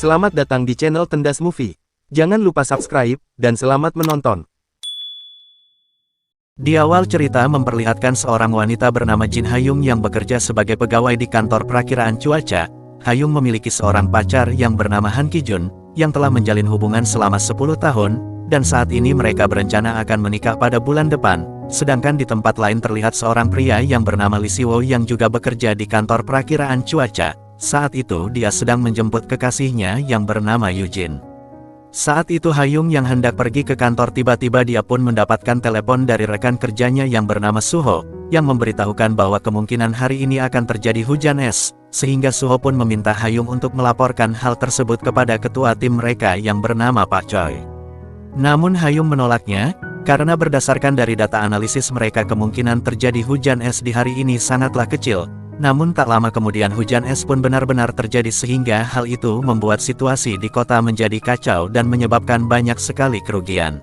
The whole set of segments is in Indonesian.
Selamat datang di channel Tendas Movie. Jangan lupa subscribe, dan selamat menonton. Di awal cerita memperlihatkan seorang wanita bernama Jin Hayung yang bekerja sebagai pegawai di kantor perakiraan cuaca. Hayung memiliki seorang pacar yang bernama Han Ki-jun, yang telah menjalin hubungan selama 10 tahun, dan saat ini mereka berencana akan menikah pada bulan depan. Sedangkan di tempat lain terlihat seorang pria yang bernama Lee Si-wo yang juga bekerja di kantor perakiraan cuaca. Saat itu dia sedang menjemput kekasihnya yang bernama Yujin. Saat itu Hayung yang hendak pergi ke kantor tiba-tiba dia pun mendapatkan telepon dari rekan kerjanya yang bernama Suho, yang memberitahukan bahwa kemungkinan hari ini akan terjadi hujan es, sehingga Suho pun meminta Hayung untuk melaporkan hal tersebut kepada ketua tim mereka yang bernama Pak Choi. Namun Hayung menolaknya, karena berdasarkan dari data analisis mereka kemungkinan terjadi hujan es di hari ini sangatlah kecil. Namun tak lama kemudian hujan es pun benar-benar terjadi sehingga hal itu membuat situasi di kota menjadi kacau dan menyebabkan banyak sekali kerugian.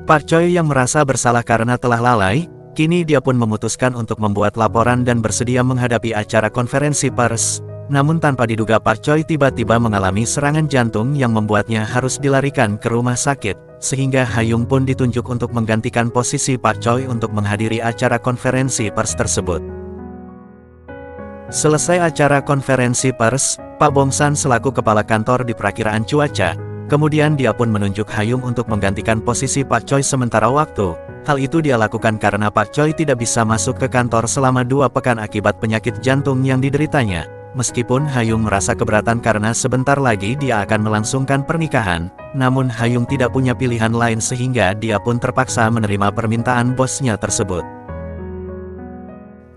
Pak Choi yang merasa bersalah karena telah lalai, kini dia pun memutuskan untuk membuat laporan dan bersedia menghadapi acara konferensi pers. Namun tanpa diduga Pak Choi tiba-tiba mengalami serangan jantung yang membuatnya harus dilarikan ke rumah sakit, sehingga Hayung pun ditunjuk untuk menggantikan posisi Pak Choi untuk menghadiri acara konferensi pers tersebut. Selesai acara konferensi pers, Pak Bong-san selaku kepala kantor di perakiraan cuaca, kemudian dia pun menunjuk Hayung untuk menggantikan posisi Pak Choi sementara waktu. Hal itu dia lakukan karena Pak Choi tidak bisa masuk ke kantor selama 2 pekan akibat penyakit jantung yang dideritanya. Meskipun Hayung merasa keberatan karena sebentar lagi dia akan melangsungkan pernikahan, namun Hayung tidak punya pilihan lain sehingga dia pun terpaksa menerima permintaan bosnya tersebut.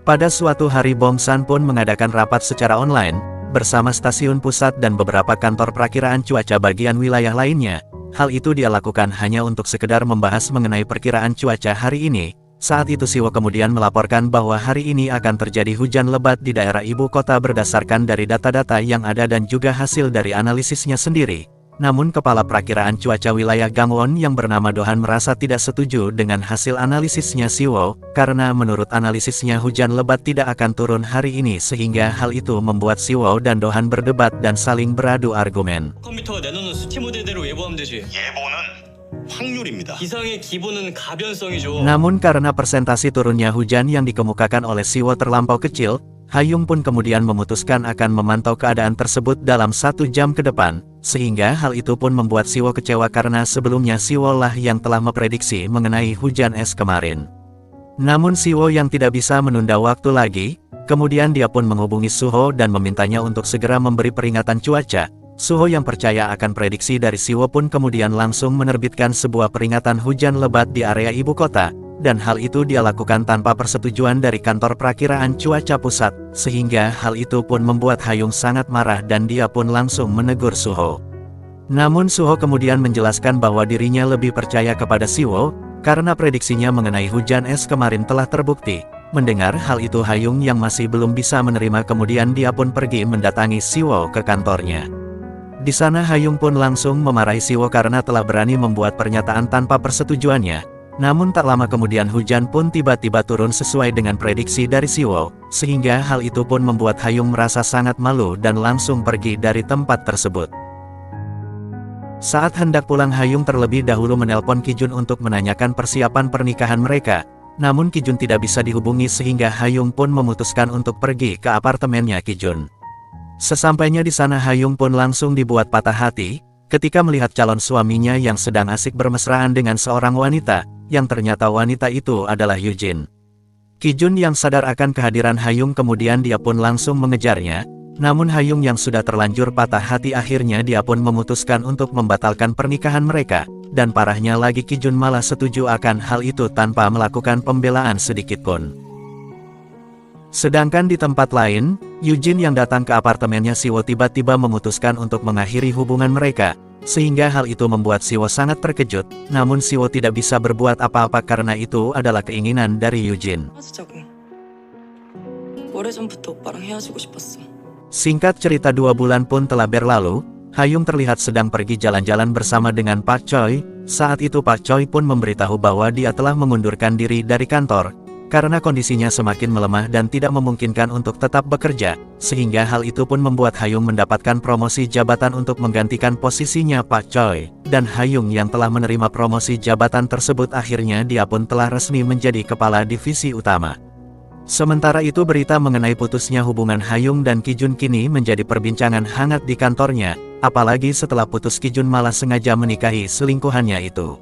Pada suatu hari Bong-san pun mengadakan rapat secara online, bersama stasiun pusat dan beberapa kantor perakiraan cuaca bagian wilayah lainnya. Hal itu dia lakukan hanya untuk sekedar membahas mengenai perkiraan cuaca hari ini. Saat itu Siwo kemudian melaporkan bahwa hari ini akan terjadi hujan lebat di daerah ibu kota berdasarkan dari data-data yang ada dan juga hasil dari analisisnya sendiri. Namun kepala perakiraan cuaca wilayah Gangwon yang bernama Dohan merasa tidak setuju dengan hasil analisisnya Siwo, karena menurut analisisnya hujan lebat tidak akan turun hari ini sehingga hal itu membuat Siwo dan Dohan berdebat dan saling beradu argumen. 컴퓨터가 내놓는 수치 모델대로 예보하면 되지. 예보는 확률입니다. 기상의 기본은 가변성이죠. Namun karena persentase turunnya hujan yang dikemukakan oleh Siwo terlampau kecil, Hayung pun kemudian memutuskan akan memantau keadaan tersebut dalam 1 jam ke depan, sehingga hal itu pun membuat Siwo kecewa karena sebelumnya Siwo lah yang telah memprediksi mengenai hujan es kemarin. Namun Siwo yang tidak bisa menunda waktu lagi, kemudian dia pun menghubungi Suho dan memintanya untuk segera memberi peringatan cuaca. Suho yang percaya akan prediksi dari Siwo pun kemudian langsung menerbitkan sebuah peringatan hujan lebat di area ibu kota, dan hal itu dia lakukan tanpa persetujuan dari kantor perakiraan cuaca pusat, sehingga hal itu pun membuat Hayung sangat marah dan dia pun langsung menegur Suho. Namun Suho kemudian menjelaskan bahwa dirinya lebih percaya kepada Siwo, karena prediksinya mengenai hujan es kemarin telah terbukti. Mendengar hal itu Hayung yang masih belum bisa menerima kemudian dia pun pergi mendatangi Siwo ke kantornya. Di sana Hayung pun langsung memarahi Siwo karena telah berani membuat pernyataan tanpa persetujuannya. Namun tak lama kemudian hujan pun tiba-tiba turun sesuai dengan prediksi dari Siwo, sehingga hal itu pun membuat Hayung merasa sangat malu dan langsung pergi dari tempat tersebut. Saat hendak pulang Hayung terlebih dahulu menelpon Ki-jun untuk menanyakan persiapan pernikahan mereka. Namun Ki-jun tidak bisa dihubungi sehingga Hayung pun memutuskan untuk pergi ke apartemennya Ki-jun. Sesampainya di sana Hayung pun langsung dibuat patah hati, ketika melihat calon suaminya yang sedang asik bermesraan dengan seorang wanita, yang ternyata wanita itu adalah Yujin. Ki-jun yang sadar akan kehadiran Hayung kemudian dia pun langsung mengejarnya, namun Hayung yang sudah terlanjur patah hati akhirnya dia pun memutuskan untuk membatalkan pernikahan mereka, dan parahnya lagi Ki-jun malah setuju akan hal itu tanpa melakukan pembelaan sedikitpun. Sedangkan di tempat lain, Yujin yang datang ke apartemennya Siwo tiba-tiba memutuskan untuk mengakhiri hubungan mereka, sehingga hal itu membuat Siwo sangat terkejut, namun Siwo tidak bisa berbuat apa-apa karena itu adalah keinginan dari Yujin. Singkat cerita 2 bulan pun telah berlalu, Hayung terlihat sedang pergi jalan-jalan bersama dengan Pak Choi. Saat itu Pak Choi pun memberitahu bahwa dia telah mengundurkan diri dari kantor. karena kondisinya semakin melemah dan tidak memungkinkan untuk tetap bekerja, sehingga hal itu pun membuat Hayung mendapatkan promosi jabatan untuk menggantikan posisinya Pak Choi, dan Hayung yang telah menerima promosi jabatan tersebut akhirnya dia pun telah resmi menjadi kepala divisi utama. Sementara itu berita mengenai putusnya hubungan Hayung dan Ki-jun kini menjadi perbincangan hangat di kantornya, apalagi setelah putus Ki-jun malah sengaja menikahi selingkuhannya itu.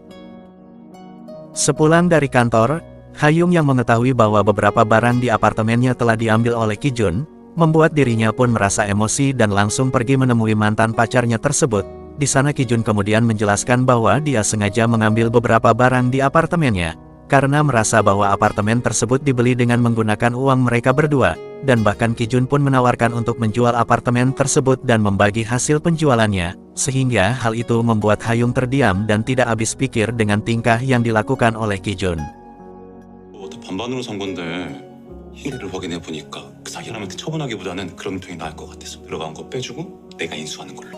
Sepulang dari kantor, Hayung yang mengetahui bahwa beberapa barang di apartemennya telah diambil oleh Ki-jun, membuat dirinya pun merasa emosi dan langsung pergi menemui mantan pacarnya tersebut. Di sana Ki-jun kemudian menjelaskan bahwa dia sengaja mengambil beberapa barang di apartemennya, karena merasa bahwa apartemen tersebut dibeli dengan menggunakan uang mereka berdua, dan bahkan Ki-jun pun menawarkan untuk menjual apartemen tersebut dan membagi hasil penjualannya, sehingga hal itu membuat Hayung terdiam dan tidak habis pikir dengan tingkah yang dilakukan oleh Ki-jun. 반반으로 산 건데 행위를 확인해 보니까 그 사기람한테 처분하기보다는 그런 편이 나을 것 같아서 들어간 거 빼주고 내가 인수하는 걸로.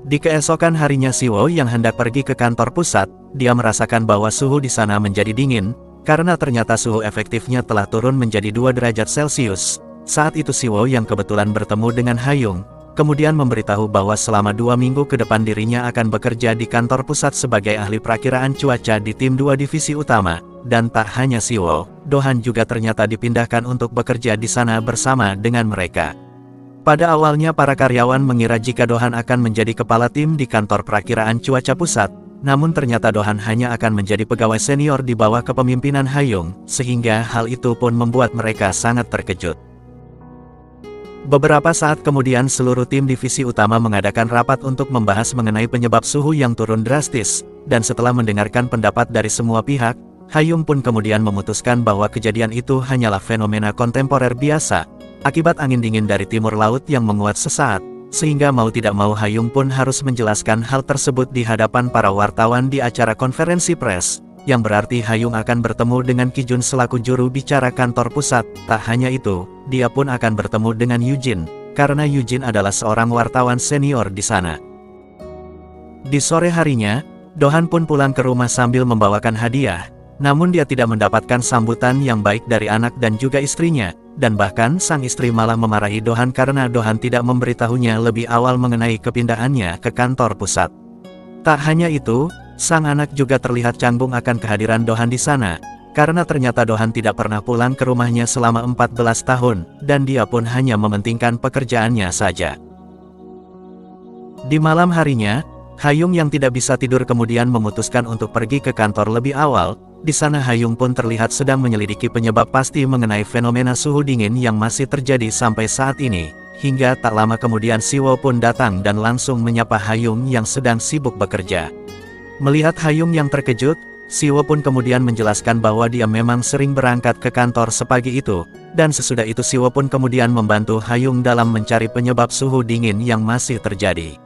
Di keesokan harinya Siwo yang hendak pergi ke kantor pusat, dia merasakan bahwa suhu di sana menjadi dingin, karena ternyata suhu efektifnya telah turun menjadi 2 derajat Celcius. Saat itu Siwo yang kebetulan bertemu dengan Hayung, kemudian memberitahu bahwa selama 2 minggu ke depan dirinya akan bekerja di kantor pusat sebagai ahli perakiraan cuaca di tim 2 divisi utama, dan tak hanya Siwo, Do-han juga ternyata dipindahkan untuk bekerja di sana bersama dengan mereka. Pada awalnya para karyawan mengira jika Do-han akan menjadi kepala tim di kantor perakiraan cuaca pusat, namun ternyata Do-han hanya akan menjadi pegawai senior di bawah kepemimpinan Hayung, sehingga hal itu pun membuat mereka sangat terkejut. Beberapa saat kemudian seluruh tim divisi utama mengadakan rapat untuk membahas mengenai penyebab suhu yang turun drastis, dan setelah mendengarkan pendapat dari semua pihak, Hayung pun kemudian memutuskan bahwa kejadian itu hanyalah fenomena kontemporer biasa, akibat angin dingin dari timur laut yang menguat sesaat, sehingga mau tidak mau Hayung pun harus menjelaskan hal tersebut di hadapan para wartawan di acara konferensi pers, yang berarti Hayung akan bertemu dengan Ki-jun selaku juru bicara kantor pusat. Tak hanya itu, dia pun akan bertemu dengan Yujin, karena Yujin adalah seorang wartawan senior di sana. Di sore harinya, Do-han pun pulang ke rumah sambil membawakan hadiah, namun dia tidak mendapatkan sambutan yang baik dari anak dan juga istrinya, dan bahkan sang istri malah memarahi Do-han karena Do-han tidak memberitahunya lebih awal mengenai kepindahannya ke kantor pusat. Tak hanya itu, sang anak juga terlihat canggung akan kehadiran Do-han di sana, karena ternyata Do-han tidak pernah pulang ke rumahnya selama 14 tahun, dan dia pun hanya mementingkan pekerjaannya saja. Di malam harinya, Hayung yang tidak bisa tidur kemudian memutuskan untuk pergi ke kantor lebih awal. Di sana Hayung pun terlihat sedang menyelidiki penyebab pasti mengenai fenomena suhu dingin yang masih terjadi sampai saat ini. Hingga tak lama kemudian Siwo pun datang dan langsung menyapa Hayung yang sedang sibuk bekerja. Melihat Hayung yang terkejut, Siwo pun kemudian menjelaskan bahwa dia memang sering berangkat ke kantor sepagi itu, dan sesudah itu Siwo pun kemudian membantu Hayung dalam mencari penyebab suhu dingin yang masih terjadi.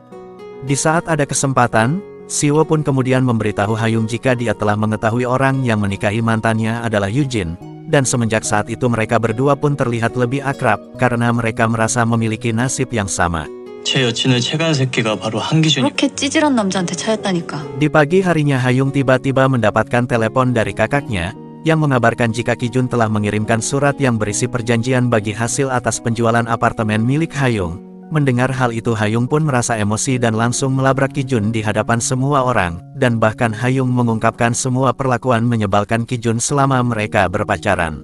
Di saat ada kesempatan, Siwo pun kemudian memberitahu Hayung jika dia telah mengetahui orang yang menikahi mantannya adalah Yujin, dan semenjak saat itu mereka berdua pun terlihat lebih akrab, karena mereka merasa memiliki nasib yang sama. 제 여친의 최간 새끼가 바로 한기준이. 그렇게 찌질한 남자한테 차였다니까. Di pagi harinya Hayung tiba-tiba mendapatkan telepon dari kakaknya, yang mengabarkan jika Ki-jun telah mengirimkan surat yang berisi perjanjian bagi hasil atas penjualan apartemen milik Hayung. Mendengar hal itu Hayung pun merasa emosi dan langsung melabrak Ki-jun di hadapan semua orang, dan bahkan Hayung mengungkapkan semua perlakuan menyebalkan Ki-jun selama mereka berpacaran.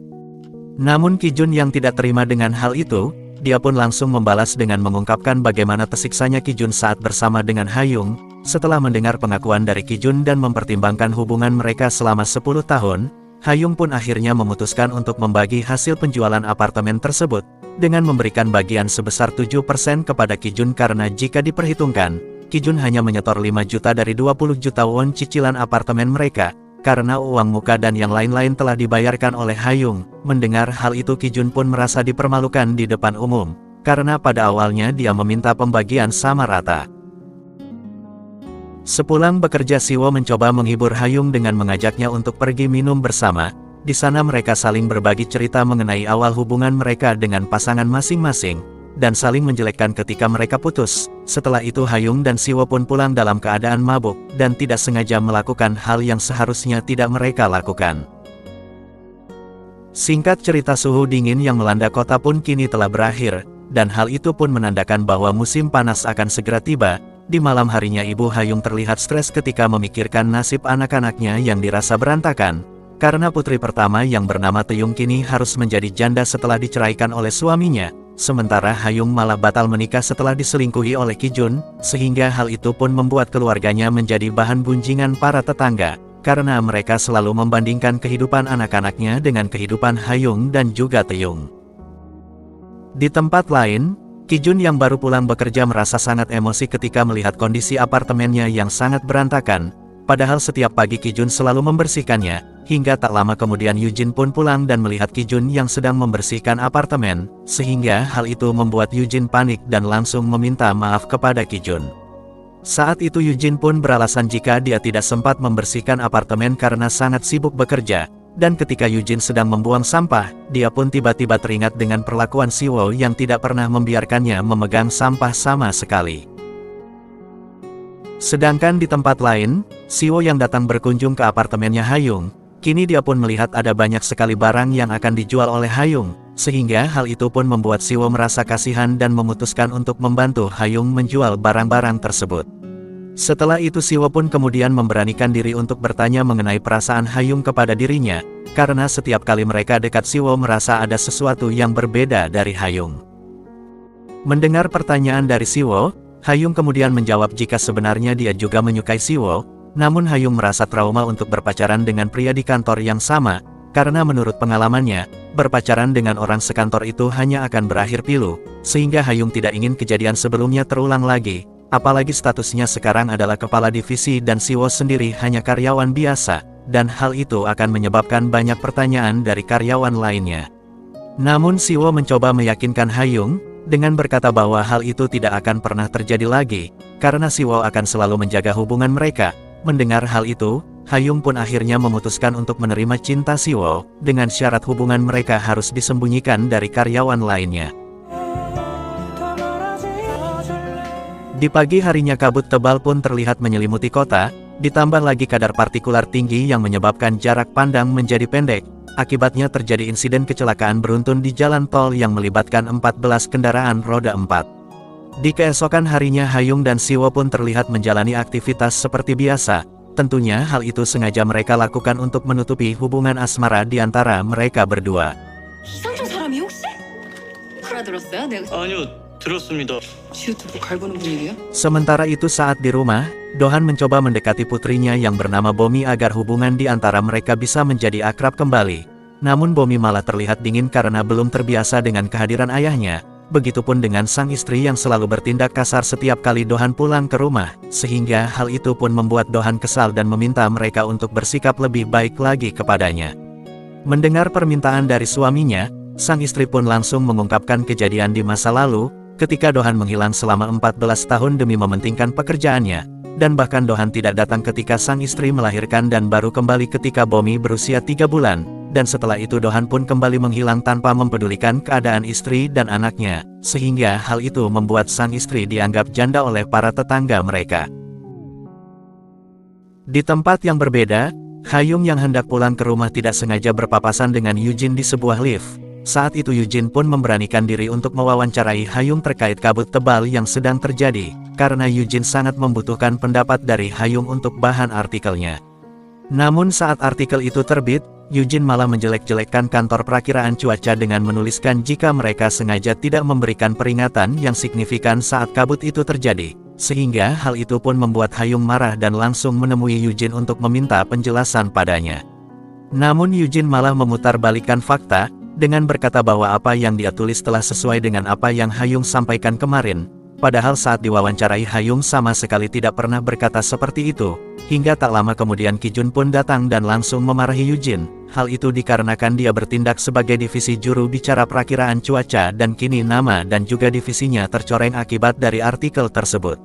Namun Ki-jun yang tidak terima dengan hal itu, dia pun langsung membalas dengan mengungkapkan bagaimana tersiksanya Ki-jun saat bersama dengan Hayung. Setelah mendengar pengakuan dari Ki-jun dan mempertimbangkan hubungan mereka selama 10 tahun, Hayung pun akhirnya memutuskan untuk membagi hasil penjualan apartemen tersebut, dengan memberikan bagian sebesar 7% kepada Ki-jun karena jika diperhitungkan, Ki-jun hanya menyetor 5 juta dari 20 juta won cicilan apartemen mereka, karena uang muka dan yang lain-lain telah dibayarkan oleh Hayung. Mendengar hal itu Ki-jun pun merasa dipermalukan di depan umum, karena pada awalnya dia meminta pembagian sama rata. Sepulang bekerja Siwo mencoba menghibur Hayung dengan mengajaknya untuk pergi minum bersama. Di sana mereka saling berbagi cerita mengenai awal hubungan mereka dengan pasangan masing-masing, dan saling menjelekkan ketika mereka putus. Setelah itu Hayung dan Siwo pun pulang dalam keadaan mabuk, dan tidak sengaja melakukan hal yang seharusnya tidak mereka lakukan. Singkat cerita, suhu dingin yang melanda kota pun kini telah berakhir, dan hal itu pun menandakan bahwa musim panas akan segera tiba. Di malam harinya Ibu Hayung terlihat stres ketika memikirkan nasib anak-anaknya yang dirasa berantakan. Karena putri pertama yang bernama Taeyong kini harus menjadi janda setelah diceraikan oleh suaminya, sementara Hayung malah batal menikah setelah diselingkuhi oleh Ki Jun, sehingga hal itu pun membuat keluarganya menjadi bahan gunjingan para tetangga, karena mereka selalu membandingkan kehidupan anak-anaknya dengan kehidupan Hayung dan juga Taeyong. Di tempat lain, Ki Jun yang baru pulang bekerja merasa sangat emosi ketika melihat kondisi apartemennya yang sangat berantakan, padahal setiap pagi Ki Jun selalu membersihkannya. Hingga tak lama kemudian Yujin pun pulang dan melihat Ki Jun yang sedang membersihkan apartemen, sehingga hal itu membuat Yujin panik dan langsung meminta maaf kepada Ki Jun. Saat itu Yujin pun beralasan jika dia tidak sempat membersihkan apartemen karena sangat sibuk bekerja, dan ketika Yujin sedang membuang sampah, dia pun tiba-tiba teringat dengan perlakuan Siwo yang tidak pernah membiarkannya memegang sampah sama sekali. Sedangkan di tempat lain, Siwo yang datang berkunjung ke apartemennya Hayung, kini dia pun melihat ada banyak sekali barang yang akan dijual oleh Hayung, sehingga hal itu pun membuat Siwo merasa kasihan dan memutuskan untuk membantu Hayung menjual barang-barang tersebut. Setelah itu Siwo pun kemudian memberanikan diri untuk bertanya mengenai perasaan Hayung kepada dirinya, karena setiap kali mereka dekat Siwo merasa ada sesuatu yang berbeda dari Hayung. Mendengar pertanyaan dari Siwo, Hayung kemudian menjawab jika sebenarnya dia juga menyukai Siwo. Namun Hayung merasa trauma untuk berpacaran dengan pria di kantor yang sama, karena menurut pengalamannya, berpacaran dengan orang sekantor itu hanya akan berakhir pilu, sehingga Hayung tidak ingin kejadian sebelumnya terulang lagi, apalagi statusnya sekarang adalah kepala divisi dan Siwo sendiri hanya karyawan biasa, dan hal itu akan menyebabkan banyak pertanyaan dari karyawan lainnya. Namun Siwo mencoba meyakinkan Hayung, dengan berkata bahwa hal itu tidak akan pernah terjadi lagi, karena Siwo akan selalu menjaga hubungan mereka. Mendengar hal itu, Hayung pun akhirnya memutuskan untuk menerima cinta Siwo, dengan syarat hubungan mereka harus disembunyikan dari karyawan lainnya. Di pagi harinya kabut tebal pun terlihat menyelimuti kota, ditambah lagi kadar partikular tinggi yang menyebabkan jarak pandang menjadi pendek. Akibatnya terjadi insiden kecelakaan beruntun di jalan tol yang melibatkan 14 kendaraan roda 4. Di keesokan harinya Hayung dan Siwo pun terlihat menjalani aktivitas seperti biasa. Tentunya hal itu sengaja mereka lakukan untuk menutupi hubungan asmara di antara mereka berdua. 이상한 사람이 혹시? 알아들었어요? 내가 아니요, 들었습니다. 지우토도 갈구는 분위기야? Sementara itu saat di rumah, Dohan mencoba mendekati putrinya yang bernama Bomi agar hubungan di antara mereka bisa menjadi akrab kembali. Namun Bomi malah terlihat dingin karena belum terbiasa dengan kehadiran ayahnya. Begitupun dengan sang istri yang selalu bertindak kasar setiap kali Dohan pulang ke rumah, sehingga hal itu pun membuat Dohan kesal dan meminta mereka untuk bersikap lebih baik lagi kepadanya. Mendengar permintaan dari suaminya, sang istri pun langsung mengungkapkan kejadian di masa lalu, ketika Dohan menghilang selama 14 tahun demi mementingkan pekerjaannya, dan bahkan Dohan tidak datang ketika sang istri melahirkan dan baru kembali ketika Bomi berusia 3 bulan. Dan setelah itu Dohan pun kembali menghilang tanpa mempedulikan keadaan istri dan anaknya, sehingga hal itu membuat sang istri dianggap janda oleh para tetangga mereka. Di tempat yang berbeda, Hayung yang hendak pulang ke rumah tidak sengaja berpapasan dengan Yujin di sebuah lift. Saat itu Yujin pun memberanikan diri untuk mewawancarai Hayung terkait kabut tebal yang sedang terjadi, karena Yujin sangat membutuhkan pendapat dari Hayung untuk bahan artikelnya. Namun saat artikel itu terbit, Yujin malah menjelek-jelekkan kantor perakiraan cuaca dengan menuliskan jika mereka sengaja tidak memberikan peringatan yang signifikan saat kabut itu terjadi, sehingga hal itu pun membuat Hayung marah dan langsung menemui Yujin untuk meminta penjelasan padanya. Namun Yujin malah memutarbalikkan fakta, dengan berkata bahwa apa yang dia tulis telah sesuai dengan apa yang Hayung sampaikan kemarin, padahal saat diwawancarai Hayung sama sekali tidak pernah berkata seperti itu. Hingga tak lama kemudian Ki Jun pun datang dan langsung memarahi Yujin. Hal itu dikarenakan dia bertindak sebagai divisi juru bicara perakiraan cuaca dan kini nama dan juga divisinya tercoreng akibat dari artikel tersebut.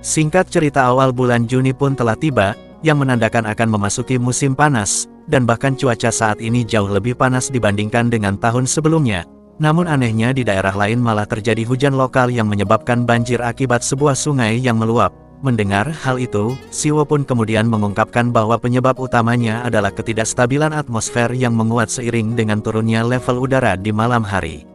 Singkat cerita, awal bulan Juni pun telah tiba, yang menandakan akan memasuki musim panas, dan bahkan cuaca saat ini jauh lebih panas dibandingkan dengan tahun sebelumnya. Namun anehnya di daerah lain malah terjadi hujan lokal yang menyebabkan banjir akibat sebuah sungai yang meluap. Mendengar hal itu, Siwo pun kemudian mengungkapkan bahwa penyebab utamanya adalah ketidakstabilan atmosfer yang menguat seiring dengan turunnya level udara di malam hari.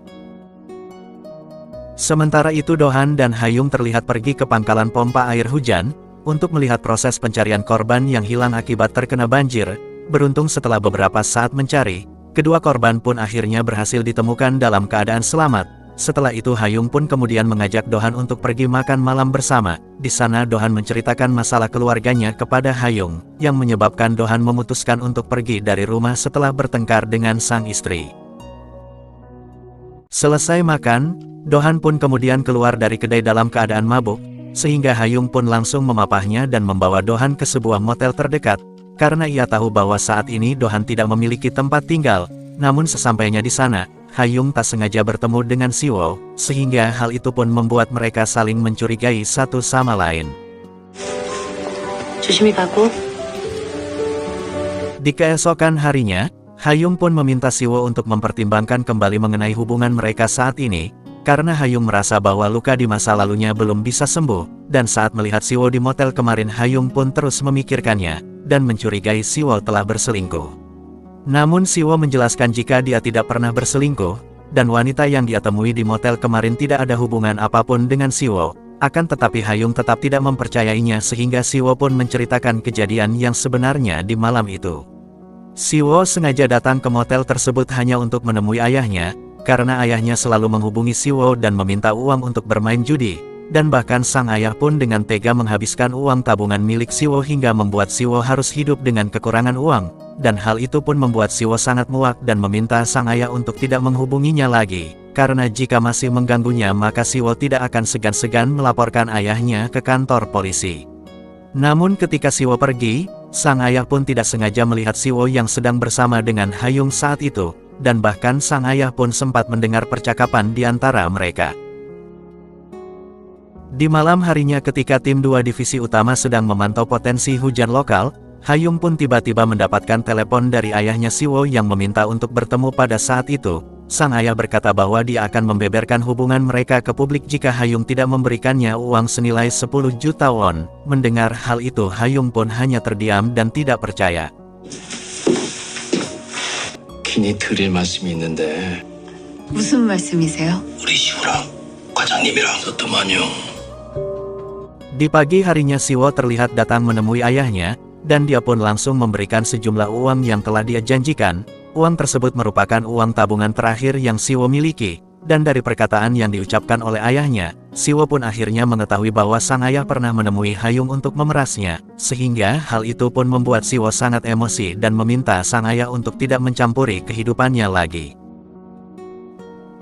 Sementara itu Do-han dan Ha-young terlihat pergi ke pangkalan pompa air hujan, untuk melihat proses pencarian korban yang hilang akibat terkena banjir. Beruntung setelah beberapa saat mencari, kedua korban pun akhirnya berhasil ditemukan dalam keadaan selamat. Setelah itu Ha-young pun kemudian mengajak Do-han untuk pergi makan malam bersama. Di sana Do-han menceritakan masalah keluarganya kepada Ha-young, yang menyebabkan Do-han memutuskan untuk pergi dari rumah setelah bertengkar dengan sang istri. Selesai makan, Do-han pun kemudian keluar dari kedai dalam keadaan mabuk, sehingga Ha-young pun langsung memapahnya dan membawa Do-han ke sebuah motel terdekat, karena ia tahu bahwa saat ini Do-han tidak memiliki tempat tinggal. Namun sesampainya di sana, Ha-young tak sengaja bertemu dengan Siwo, sehingga hal itu pun membuat mereka saling mencurigai satu sama lain. 조심히 가고. Di keesokan harinya, Ha-young pun meminta Siwo untuk mempertimbangkan kembali mengenai hubungan mereka saat ini, karena Ha-young merasa bahwa luka di masa lalunya belum bisa sembuh, dan saat melihat Siwo di motel kemarin Ha-young pun terus memikirkannya, dan mencurigai Siwo telah berselingkuh. Namun Siwo menjelaskan jika dia tidak pernah berselingkuh, dan wanita yang dia temui di motel kemarin tidak ada hubungan apapun dengan Siwo. Akan tetapi Ha-young tetap tidak mempercayainya sehingga Siwo pun menceritakan kejadian yang sebenarnya di malam itu. Siwo sengaja datang ke motel tersebut hanya untuk menemui ayahnya, karena ayahnya selalu menghubungi Siwo dan meminta uang untuk bermain judi. Dan bahkan sang ayah pun dengan tega menghabiskan uang tabungan milik Siwo hingga membuat Siwo harus hidup dengan kekurangan uang. Dan hal itu pun membuat Siwo sangat muak dan meminta sang ayah untuk tidak menghubunginya lagi. Karena jika masih mengganggunya maka Siwo tidak akan segan-segan melaporkan ayahnya ke kantor polisi. Namun ketika Siwo pergi, sang ayah pun tidak sengaja melihat Siwo yang sedang bersama dengan Ha-young saat itu. Dan bahkan sang ayah pun sempat mendengar percakapan di antara mereka. Di malam harinya ketika tim 2 divisi utama sedang memantau potensi hujan lokal, Ha-young pun tiba-tiba mendapatkan telepon dari ayahnya Siwo yang meminta untuk bertemu pada saat itu. Sang ayah berkata bahwa dia akan membeberkan hubungan mereka ke publik jika Ha-young tidak memberikannya uang senilai 10 juta won. Mendengar hal itu Ha-young pun hanya terdiam dan tidak percaya. 긴히 드릴 말씀이 있는데 무슨 말씀이세요? 우리 시우랑 과장님이랑 떴더만요. Di pagi harinya Siwo terlihat datang menemui ayahnya, dan dia pun langsung memberikan sejumlah uang yang telah dia janjikan. Uang tersebut merupakan uang tabungan terakhir yang Siwo miliki, dan dari perkataan yang diucapkan oleh ayahnya, Siwo pun akhirnya mengetahui bahwa sang ayah pernah menemui Ha-young untuk memerasnya, sehingga hal itu pun membuat Siwo sangat emosi dan meminta sang ayah untuk tidak mencampuri kehidupannya lagi.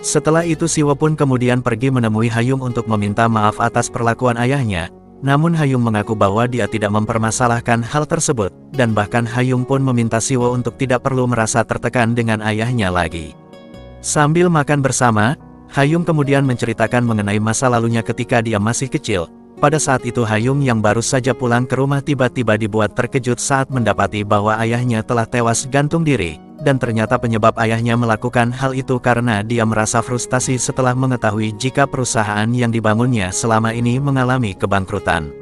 Setelah itu Siwo pun kemudian pergi menemui Ha-young untuk meminta maaf atas perlakuan ayahnya. Namun Ha-young mengaku bahwa dia tidak mempermasalahkan hal tersebut, dan bahkan Ha-young pun meminta Siwo untuk tidak perlu merasa tertekan dengan ayahnya lagi. Sambil makan bersama, Ha-young kemudian menceritakan mengenai masa lalunya ketika dia masih kecil. Pada saat itu Ha-young yang baru saja pulang ke rumah tiba-tiba dibuat terkejut saat mendapati bahwa ayahnya telah tewas gantung diri. Dan ternyata penyebab ayahnya melakukan hal itu karena dia merasa frustasi setelah mengetahui jika perusahaan yang dibangunnya selama ini mengalami kebangkrutan.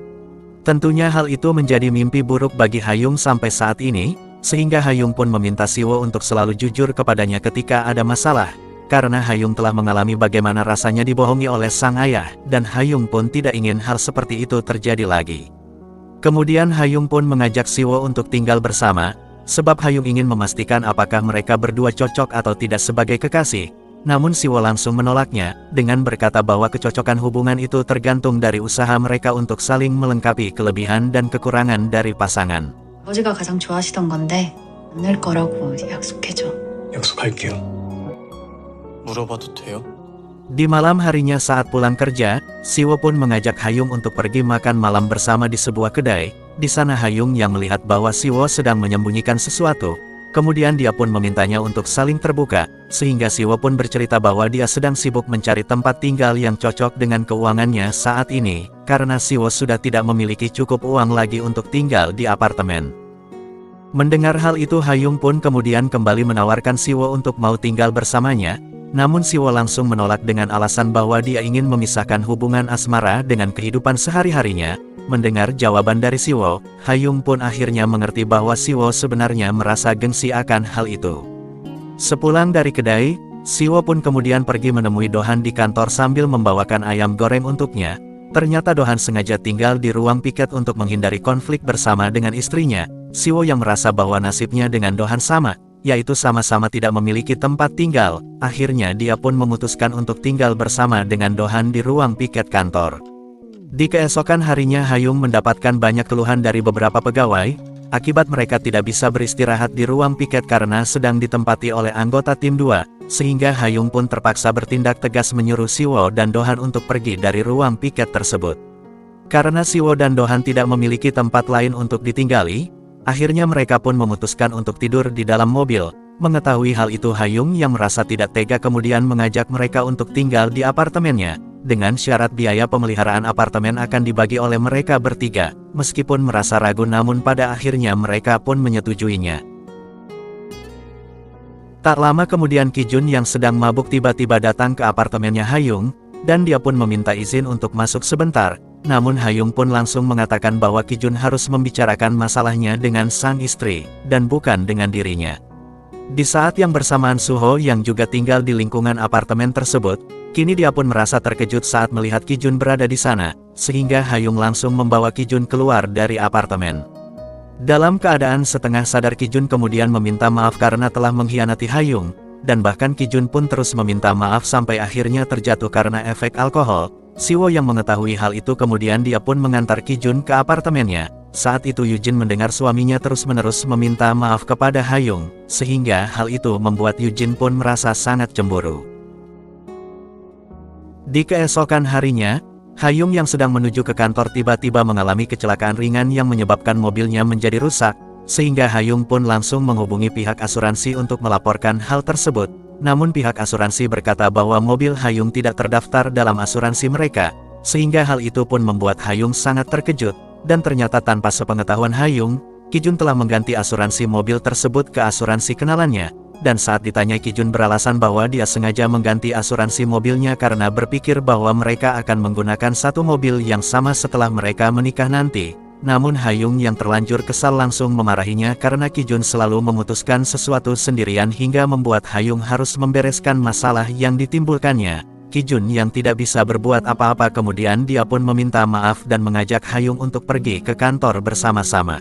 Tentunya hal itu menjadi mimpi buruk bagi Ha-young sampai saat ini, sehingga Ha-young pun meminta Siwo untuk selalu jujur kepadanya ketika ada masalah, karena Ha-young telah mengalami bagaimana rasanya dibohongi oleh sang ayah, dan Ha-young pun tidak ingin hal seperti itu terjadi lagi. Kemudian Ha-young pun mengajak Siwo untuk tinggal bersama, sebab Ha-young ingin memastikan apakah mereka berdua cocok atau tidak sebagai kekasih. Namun Siwo langsung menolaknya, dengan berkata bahwa kecocokan hubungan itu tergantung dari usaha mereka untuk saling melengkapi kelebihan dan kekurangan dari pasangan. 아버지가 가장 좋아하시던 건데 안 낼 거라고 약속해줘. 약속할게요. 물어봐도 돼요? Di malam harinya saat pulang kerja, Siwo pun mengajak Ha-young untuk pergi makan malam bersama di sebuah kedai. Di sana Ha-young yang melihat bahwa Siwo sedang menyembunyikan sesuatu. Kemudian dia pun memintanya untuk saling terbuka, sehingga Siwo pun bercerita bahwa dia sedang sibuk mencari tempat tinggal yang cocok dengan keuangannya saat ini, karena Siwo sudah tidak memiliki cukup uang lagi untuk tinggal di apartemen. Mendengar hal itu Ha-young pun kemudian kembali menawarkan Siwo untuk mau tinggal bersamanya. namun Siwo langsung menolak dengan alasan bahwa dia ingin memisahkan hubungan asmara dengan kehidupan sehari-harinya. Mendengar jawaban dari Siwo, Hayung pun akhirnya mengerti bahwa Siwo sebenarnya merasa gengsi akan hal itu. Sepulang dari kedai, Siwo pun kemudian pergi menemui Dohan di kantor sambil membawakan ayam goreng untuknya. Ternyata Dohan sengaja tinggal di ruang piket untuk menghindari konflik bersama dengan istrinya. Siwo yang merasa bahwa nasibnya dengan Dohan sama, yaitu sama-sama tidak memiliki tempat tinggal. Akhirnya dia pun memutuskan untuk tinggal bersama dengan Dohan di ruang piket kantor. Di keesokan harinya Hayung mendapatkan banyak keluhan dari beberapa pegawai, akibat mereka tidak bisa beristirahat di ruang piket karena sedang ditempati oleh anggota tim 2, sehingga Hayung pun terpaksa bertindak tegas menyuruh Siwo dan Dohan untuk pergi dari ruang piket tersebut. Karena Siwo dan Dohan tidak memiliki tempat lain untuk ditinggali, akhirnya mereka pun memutuskan untuk tidur di dalam mobil. Mengetahui hal itu Hayung yang merasa tidak tega kemudian mengajak mereka untuk tinggal di apartemennya, dengan syarat biaya pemeliharaan apartemen akan dibagi oleh mereka bertiga. Meskipun merasa ragu namun pada akhirnya mereka pun menyetujuinya. Tak lama kemudian Kijun yang sedang mabuk tiba-tiba datang ke apartemennya Hayung, dan dia pun meminta izin untuk masuk sebentar. Namun Hayung pun langsung mengatakan bahwa Kijun harus membicarakan masalahnya dengan sang istri, dan bukan dengan dirinya. Di saat yang bersamaan Suho yang juga tinggal di lingkungan apartemen tersebut, kini dia pun merasa terkejut saat melihat Kijun berada di sana, sehingga Hayung langsung membawa Kijun keluar dari apartemen. Dalam keadaan setengah sadar Kijun kemudian meminta maaf karena telah mengkhianati Hayung, dan bahkan Kijun pun terus meminta maaf sampai akhirnya terjatuh karena efek alkohol. Siwo yang mengetahui hal itu kemudian dia pun mengantar Kijun ke apartemennya. Saat itu Yujin mendengar suaminya terus-menerus meminta maaf kepada Hayung, sehingga hal itu membuat Yujin pun merasa sangat cemburu. Di keesokan harinya, Hayung yang sedang menuju ke kantor tiba-tiba mengalami kecelakaan ringan yang menyebabkan mobilnya menjadi rusak, sehingga Hayung pun langsung menghubungi pihak asuransi untuk melaporkan hal tersebut. Namun pihak asuransi berkata bahwa mobil Hayung tidak terdaftar dalam asuransi mereka, sehingga hal itu pun membuat Hayung sangat terkejut. Dan ternyata tanpa sepengetahuan Hayung, Kijun telah mengganti asuransi mobil tersebut ke asuransi kenalannya. Dan saat ditanya Kijun beralasan bahwa dia sengaja mengganti asuransi mobilnya karena berpikir bahwa mereka akan menggunakan satu mobil yang sama setelah mereka menikah nanti. Namun Hayung yang terlanjur kesal langsung memarahinya karena Kijun selalu memutuskan sesuatu sendirian hingga membuat Hayung harus membereskan masalah yang ditimbulkannya. Kijun yang tidak bisa berbuat apa-apa kemudian dia pun meminta maaf dan mengajak Hayung untuk pergi ke kantor bersama-sama.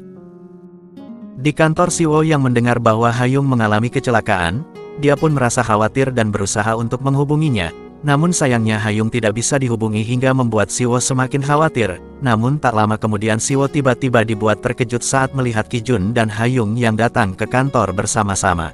Di kantor Siwo yang mendengar bahwa Hayung mengalami kecelakaan, dia pun merasa khawatir dan berusaha untuk menghubunginya. Namun sayangnya Hayung tidak bisa dihubungi hingga membuat Siwo semakin khawatir. Namun tak lama kemudian Siwo tiba-tiba dibuat terkejut saat melihat Kijun dan Hayung yang datang ke kantor bersama-sama.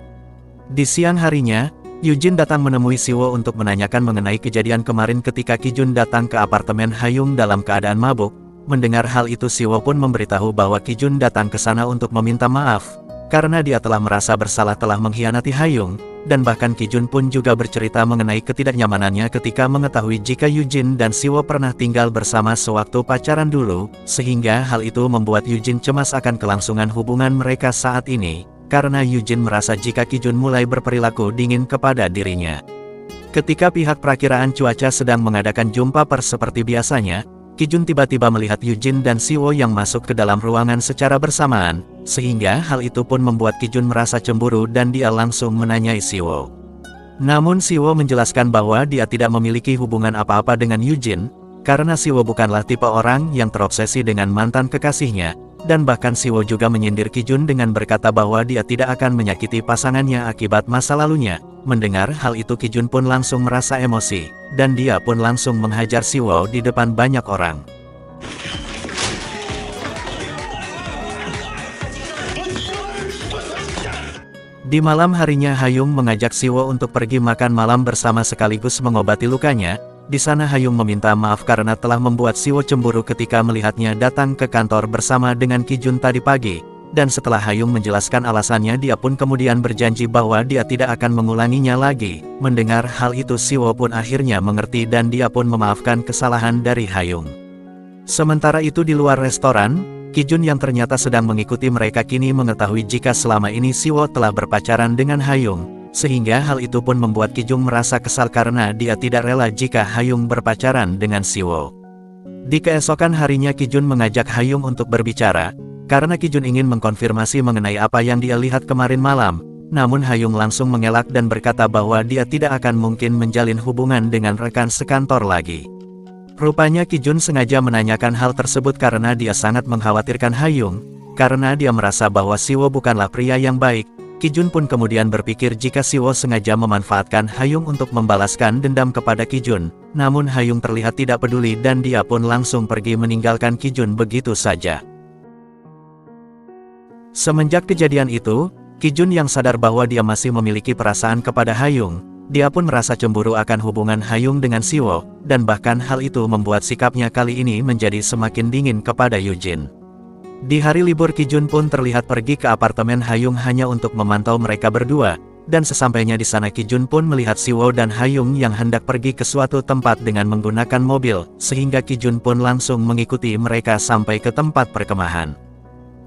Di siang harinya, Yujin datang menemui Siwo untuk menanyakan mengenai kejadian kemarin ketika Kijun datang ke apartemen Hayung dalam keadaan mabuk. Mendengar hal itu Siwo pun memberitahu bahwa Kijun datang ke sana untuk meminta maaf, karena dia telah merasa bersalah telah mengkhianati Hayung, dan bahkan Kijun pun juga bercerita mengenai ketidaknyamanannya ketika mengetahui jika Yujin dan Siwo pernah tinggal bersama sewaktu pacaran dulu, sehingga hal itu membuat Yujin cemas akan kelangsungan hubungan mereka saat ini. Karena Yujin merasa jika Kijun mulai berperilaku dingin kepada dirinya. Ketika pihak perakiraan cuaca sedang mengadakan jumpa pers seperti biasanya, Kijun tiba-tiba melihat Yujin dan Siwo yang masuk ke dalam ruangan secara bersamaan, sehingga hal itu pun membuat Kijun merasa cemburu dan dia langsung menanyai Siwo. Namun Siwo menjelaskan bahwa dia tidak memiliki hubungan apa-apa dengan Yujin, karena Siwo bukanlah tipe orang yang terobsesi dengan mantan kekasihnya. Dan bahkan Siwo juga menyindir Kijun dengan berkata bahwa dia tidak akan menyakiti pasangannya akibat masa lalunya. Mendengar hal itu Kijun pun langsung merasa emosi, dan dia pun langsung menghajar Siwo di depan banyak orang. Di malam harinya Hayung mengajak Siwo untuk pergi makan malam bersama sekaligus mengobati lukanya. Di sana Hayung meminta maaf karena telah membuat Siwo cemburu ketika melihatnya datang ke kantor bersama dengan Kijun tadi pagi. Dan setelah Hayung menjelaskan alasannya dia pun kemudian berjanji bahwa dia tidak akan mengulanginya lagi. Mendengar hal itu Siwo pun akhirnya mengerti dan dia pun memaafkan kesalahan dari Hayung. Sementara itu di luar restoran, Kijun yang ternyata sedang mengikuti mereka kini mengetahui jika selama ini Siwo telah berpacaran dengan Hayung. sehingga hal itu pun membuat Kijun merasa kesal karena dia tidak rela jika Hayung berpacaran dengan Siwo. Di keesokan harinya Kijun mengajak Hayung untuk berbicara, karena Kijun ingin mengkonfirmasi mengenai apa yang dia lihat kemarin malam. Namun Hayung langsung mengelak dan berkata bahwa dia tidak akan mungkin menjalin hubungan dengan rekan sekantor lagi. Rupanya Kijun sengaja menanyakan hal tersebut karena dia sangat mengkhawatirkan Hayung, karena dia merasa bahwa Siwo bukanlah pria yang baik. Kijun pun kemudian berpikir jika Siwo sengaja memanfaatkan Hayung untuk membalaskan dendam kepada Kijun. Namun Hayung terlihat tidak peduli dan dia pun langsung pergi meninggalkan Kijun begitu saja. Semenjak kejadian itu, Kijun yang sadar bahwa dia masih memiliki perasaan kepada Hayung, dia pun merasa cemburu akan hubungan Hayung dengan Siwo, dan bahkan hal itu membuat sikapnya kali ini menjadi semakin dingin kepada Yujin. Di hari libur Kijun pun terlihat pergi ke apartemen Hayung hanya untuk memantau mereka berdua, dan sesampainya di sana Kijun pun melihat Siwo dan Hayung yang hendak pergi ke suatu tempat dengan menggunakan mobil, sehingga Kijun pun langsung mengikuti mereka sampai ke tempat perkemahan.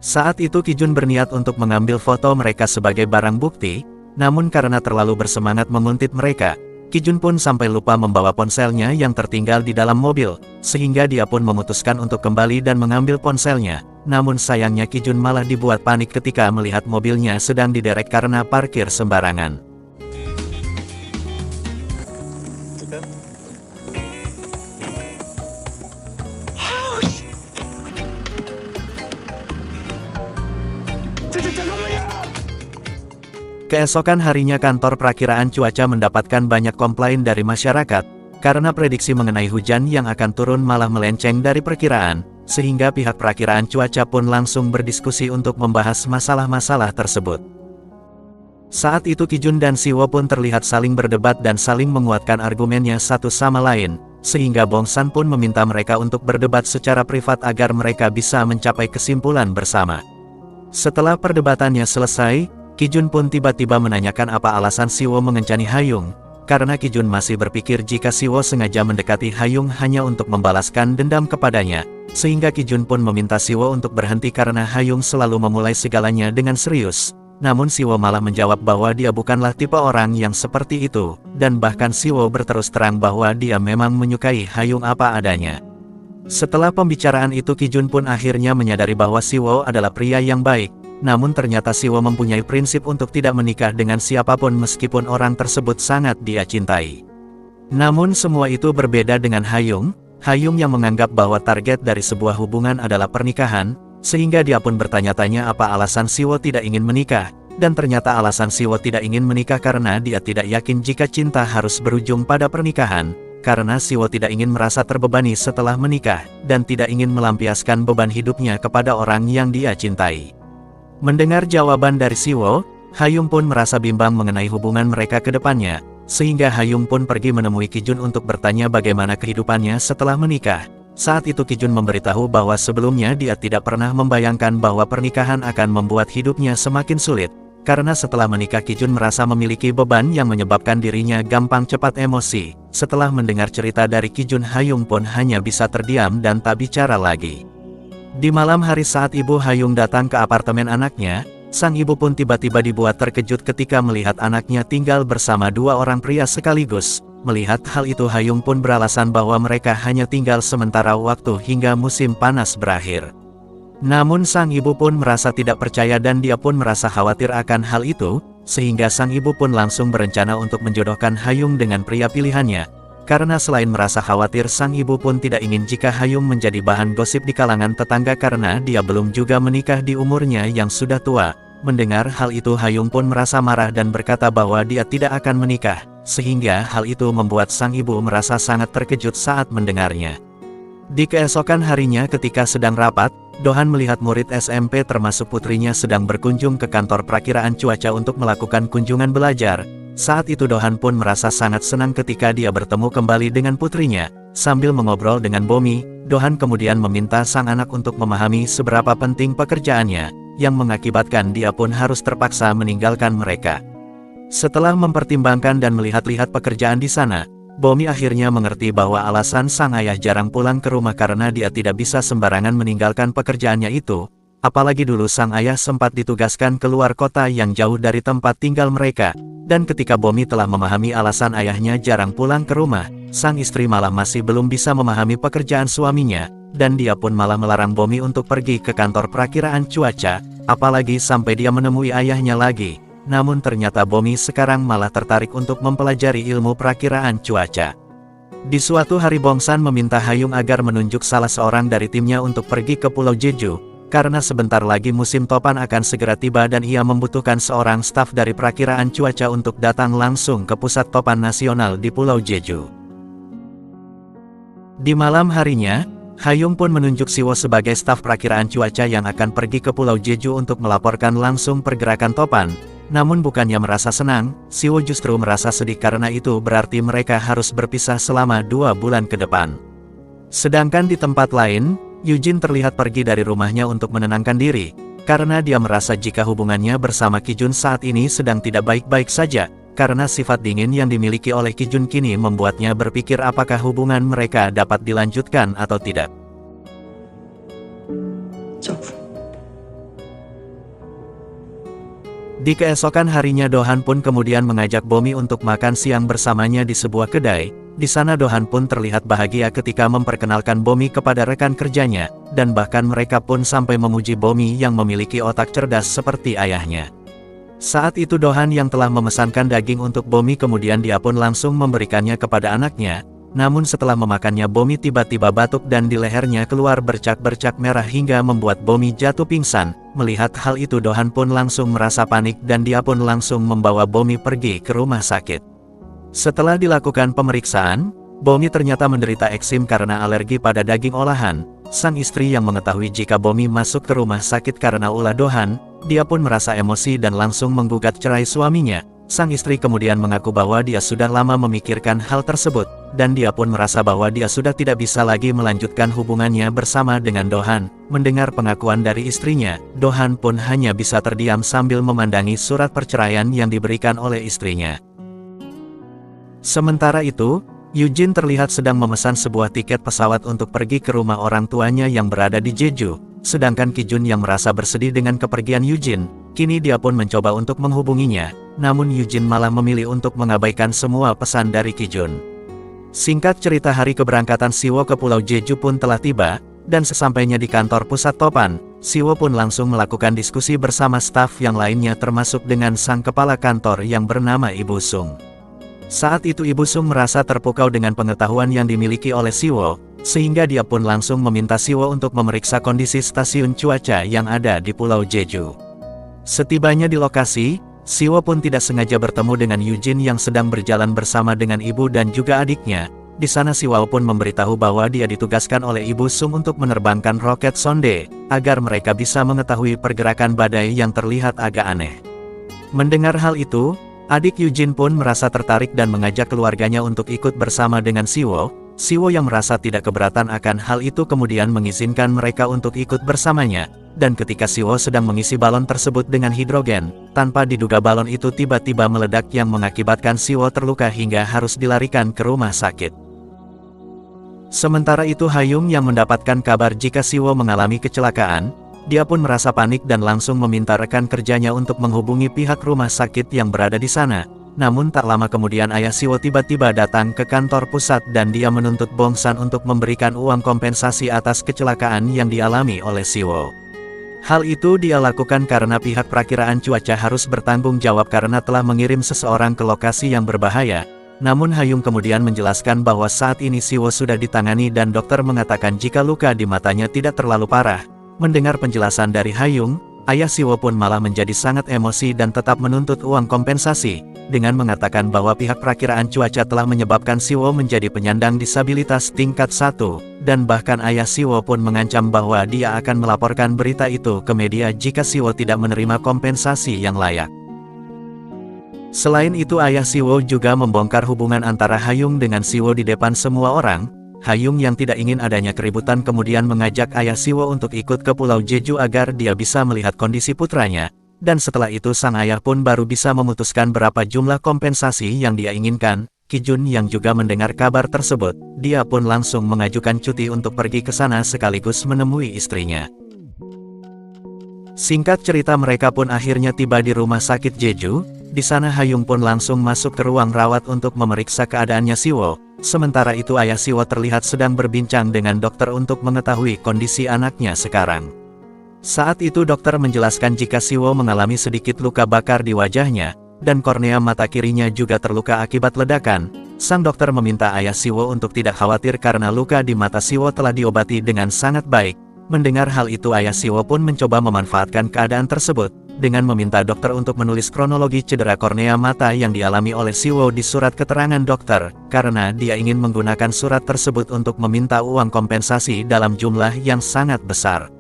Saat itu Kijun berniat untuk mengambil foto mereka sebagai barang bukti, namun karena terlalu bersemangat menguntit mereka, Kijun pun sampai lupa membawa ponselnya yang tertinggal di dalam mobil, sehingga dia pun memutuskan untuk kembali dan mengambil ponselnya. Namun sayangnya Kijun malah dibuat panik ketika melihat mobilnya sedang diderek karena parkir sembarangan. Keesokan harinya kantor perakiraan cuaca mendapatkan banyak komplain dari masyarakat, karena prediksi mengenai hujan yang akan turun malah melenceng dari perkiraan, sehingga pihak perakiraan cuaca pun langsung berdiskusi untuk membahas masalah-masalah tersebut. Saat itu Kijun dan Siwo pun terlihat saling berdebat dan saling menguatkan argumennya satu sama lain, sehingga Bongsan pun meminta mereka untuk berdebat secara privat agar mereka bisa mencapai kesimpulan bersama. Setelah perdebatannya selesai, Kijun pun tiba-tiba menanyakan apa alasan Siwo mengencani Hayung, karena Kijun masih berpikir jika Siwo sengaja mendekati Hayung hanya untuk membalaskan dendam kepadanya, sehingga Kijun pun meminta Siwo untuk berhenti karena Hayung selalu memulai segalanya dengan serius. Namun Siwo malah menjawab bahwa dia bukanlah tipe orang yang seperti itu, dan bahkan Siwo berterus terang bahwa dia memang menyukai Hayung apa adanya. Setelah pembicaraan itu Kijun pun akhirnya menyadari bahwa Siwo adalah pria yang baik. Namun ternyata Siwo mempunyai prinsip untuk tidak menikah dengan siapapun meskipun orang tersebut sangat dia cintai. Namun semua itu berbeda dengan Hayung. Hayung yang menganggap bahwa target dari sebuah hubungan adalah pernikahan, sehingga dia pun bertanya-tanya apa alasan Siwo tidak ingin menikah, dan ternyata alasan Siwo tidak ingin menikah karena dia tidak yakin jika cinta harus berujung pada pernikahan, karena Siwo tidak ingin merasa terbebani setelah menikah, dan tidak ingin melampiaskan beban hidupnya kepada orang yang dia cintai. Mendengar jawaban dari Siwo, Hayung pun merasa bimbang mengenai hubungan mereka ke depannya, sehingga Hayung pun pergi menemui Kijun untuk bertanya bagaimana kehidupannya setelah menikah. Saat itu Kijun memberitahu bahwa sebelumnya dia tidak pernah membayangkan bahwa pernikahan akan membuat hidupnya semakin sulit, karena setelah menikah Kijun merasa memiliki beban yang menyebabkan dirinya gampang cepat emosi. Setelah mendengar cerita dari Kijun, Hayung pun hanya bisa terdiam dan tak bicara lagi. Di malam hari saat ibu Hayung datang ke apartemen anaknya, sang ibu pun tiba-tiba dibuat terkejut ketika melihat anaknya tinggal bersama dua orang pria sekaligus. Melihat hal itu Hayung pun beralasan bahwa mereka hanya tinggal sementara waktu hingga musim panas berakhir. Namun sang ibu pun merasa tidak percaya dan dia pun merasa khawatir akan hal itu, sehingga sang ibu pun langsung berencana untuk menjodohkan Hayung dengan pria pilihannya. Karena selain merasa khawatir, sang ibu pun tidak ingin jika Hayung menjadi bahan gosip di kalangan tetangga karena dia belum juga menikah di umurnya yang sudah tua. Mendengar hal itu Hayung pun merasa marah dan berkata bahwa dia tidak akan menikah, sehingga hal itu membuat sang ibu merasa sangat terkejut saat mendengarnya. Di keesokan harinya ketika sedang rapat, Dohan melihat murid SMP termasuk putrinya sedang berkunjung ke kantor perakiraan cuaca untuk melakukan kunjungan belajar. Saat itu Dohan pun merasa sangat senang ketika dia bertemu kembali dengan putrinya. Sambil mengobrol dengan Bomi, Dohan kemudian meminta sang anak untuk memahami seberapa penting pekerjaannya, yang mengakibatkan dia pun harus terpaksa meninggalkan mereka. Setelah mempertimbangkan dan melihat-lihat pekerjaan di sana, Bomi akhirnya mengerti bahwa alasan sang ayah jarang pulang ke rumah karena dia tidak bisa sembarangan meninggalkan pekerjaannya itu, apalagi dulu sang ayah sempat ditugaskan keluar kota yang jauh dari tempat tinggal mereka, dan ketika Bomi telah memahami alasan ayahnya jarang pulang ke rumah, sang istri malah masih belum bisa memahami pekerjaan suaminya, dan dia pun malah melarang Bomi untuk pergi ke kantor perakiraan cuaca, apalagi sampai dia menemui ayahnya lagi. Namun ternyata Bomi sekarang malah tertarik untuk mempelajari ilmu perakiraan cuaca. Di suatu hari Bongsan meminta Hayung agar menunjuk salah seorang dari timnya untuk pergi ke Pulau Jeju, karena sebentar lagi musim topan akan segera tiba dan ia membutuhkan seorang staf dari perakiraan cuaca untuk datang langsung ke pusat topan nasional di Pulau Jeju. Di malam harinya, Hayung pun menunjuk Siwo sebagai staf perakiraan cuaca yang akan pergi ke Pulau Jeju untuk melaporkan langsung pergerakan topan. Namun bukannya merasa senang, Siwo justru merasa sedih karena itu berarti mereka harus berpisah selama 2 bulan ke depan. Sedangkan di tempat lain, Eugene terlihat pergi dari rumahnya untuk menenangkan diri, karena dia merasa jika hubungannya bersama Kijun saat ini sedang tidak baik-baik saja, karena sifat dingin yang dimiliki oleh Kijun kini membuatnya berpikir apakah hubungan mereka dapat dilanjutkan atau tidak. Di keesokan harinya Dohan pun kemudian mengajak Bomi untuk makan siang bersamanya di sebuah kedai. Di sana Dohan pun terlihat bahagia ketika memperkenalkan Bomi kepada rekan kerjanya, dan bahkan mereka pun sampai memuji Bomi yang memiliki otak cerdas seperti ayahnya. Saat itu Dohan yang telah memesankan daging untuk Bomi kemudian dia pun langsung memberikannya kepada anaknya. Namun setelah memakannya Bomi tiba-tiba batuk dan di lehernya keluar bercak-bercak merah hingga membuat Bomi jatuh pingsan. Melihat hal itu Dohan pun langsung merasa panik dan dia pun langsung membawa Bomi pergi ke rumah sakit. Setelah dilakukan pemeriksaan, Bomi ternyata menderita eksim karena alergi pada daging olahan. Sang istri yang mengetahui jika Bomi masuk ke rumah sakit karena ulah Dohan, dia pun merasa emosi dan langsung menggugat cerai suaminya. Sang istri kemudian mengaku bahwa dia sudah lama memikirkan hal tersebut, dan dia pun merasa bahwa dia sudah tidak bisa lagi melanjutkan hubungannya bersama dengan Dohan. Mendengar pengakuan dari istrinya, Dohan pun hanya bisa terdiam sambil memandangi surat perceraian yang diberikan oleh istrinya. Sementara itu, Eugene terlihat sedang memesan sebuah tiket pesawat untuk pergi ke rumah orang tuanya yang berada di Jeju. Sedangkan Kijun yang merasa bersedih dengan kepergian Eugene, kini dia pun mencoba untuk menghubunginya, namun Eugene malah memilih untuk mengabaikan semua pesan dari Kijun. Singkat cerita hari keberangkatan Siwo ke Pulau Jeju pun telah tiba, dan sesampainya di kantor pusat topan, Siwo pun langsung melakukan diskusi bersama staf yang lainnya termasuk dengan sang kepala kantor yang bernama Ibu Sung. Saat itu Ibu Sung merasa terpukau dengan pengetahuan yang dimiliki oleh Siwo, sehingga dia pun langsung meminta Siwo untuk memeriksa kondisi stasiun cuaca yang ada di Pulau Jeju. Setibanya di lokasi, Siwo pun tidak sengaja bertemu dengan Eugene yang sedang berjalan bersama dengan ibu dan juga adiknya. Di sana Siwo pun memberitahu bahwa dia ditugaskan oleh Ibu Sung untuk menerbangkan roket sonde, agar mereka bisa mengetahui pergerakan badai yang terlihat agak aneh. Mendengar hal itu, adik Eugene pun merasa tertarik dan mengajak keluarganya untuk ikut bersama dengan Siwo. Siwo yang merasa tidak keberatan akan hal itu kemudian mengizinkan mereka untuk ikut bersamanya. Dan ketika Siwo sedang mengisi balon tersebut dengan hidrogen, tanpa diduga balon itu tiba-tiba meledak yang mengakibatkan Siwo terluka hingga harus dilarikan ke rumah sakit. Sementara itu Hayung yang mendapatkan kabar jika Siwo mengalami kecelakaan, dia pun merasa panik dan langsung meminta rekan kerjanya untuk menghubungi pihak rumah sakit yang berada di sana. Namun tak lama kemudian ayah Siwo tiba-tiba datang ke kantor pusat dan dia menuntut Bongsan untuk memberikan uang kompensasi atas kecelakaan yang dialami oleh Siwo. Hal itu dia lakukan karena pihak perakiraan cuaca harus bertanggung jawab karena telah mengirim seseorang ke lokasi yang berbahaya. Namun Hayung kemudian menjelaskan bahwa saat ini Siwo sudah ditangani dan dokter mengatakan jika luka di matanya tidak terlalu parah. Mendengar penjelasan dari Hayung, ayah Siwo pun malah menjadi sangat emosi dan tetap menuntut uang kompensasi, dengan mengatakan bahwa pihak perakiraan cuaca telah menyebabkan Siwo menjadi penyandang disabilitas tingkat 1, dan bahkan ayah Siwo pun mengancam bahwa dia akan melaporkan berita itu ke media jika Siwo tidak menerima kompensasi yang layak. Selain itu ayah Siwo juga membongkar hubungan antara Hayung dengan Siwo di depan semua orang. Hayung yang tidak ingin adanya keributan kemudian mengajak ayah Siwo untuk ikut ke Pulau Jeju agar dia bisa melihat kondisi putranya. Dan setelah itu sang ayah pun baru bisa memutuskan berapa jumlah kompensasi yang dia inginkan. Kijun yang juga mendengar kabar tersebut, dia pun langsung mengajukan cuti untuk pergi ke sana sekaligus menemui istrinya. Singkat cerita mereka pun akhirnya tiba di rumah sakit Jeju. Di sana Hayung pun langsung masuk ke ruang rawat untuk memeriksa keadaannya Siwo. Sementara itu ayah Siwo terlihat sedang berbincang dengan dokter untuk mengetahui kondisi anaknya sekarang. Saat itu dokter menjelaskan jika Siwo mengalami sedikit luka bakar di wajahnya, dan kornea mata kirinya juga terluka akibat ledakan. Sang dokter meminta ayah Siwo untuk tidak khawatir karena luka di mata Siwo telah diobati dengan sangat baik. Mendengar hal itu ayah Siwo pun mencoba memanfaatkan keadaan tersebut, dengan meminta dokter untuk menulis kronologi cedera kornea mata yang dialami oleh Siwo di surat keterangan dokter, karena dia ingin menggunakan surat tersebut untuk meminta uang kompensasi dalam jumlah yang sangat besar.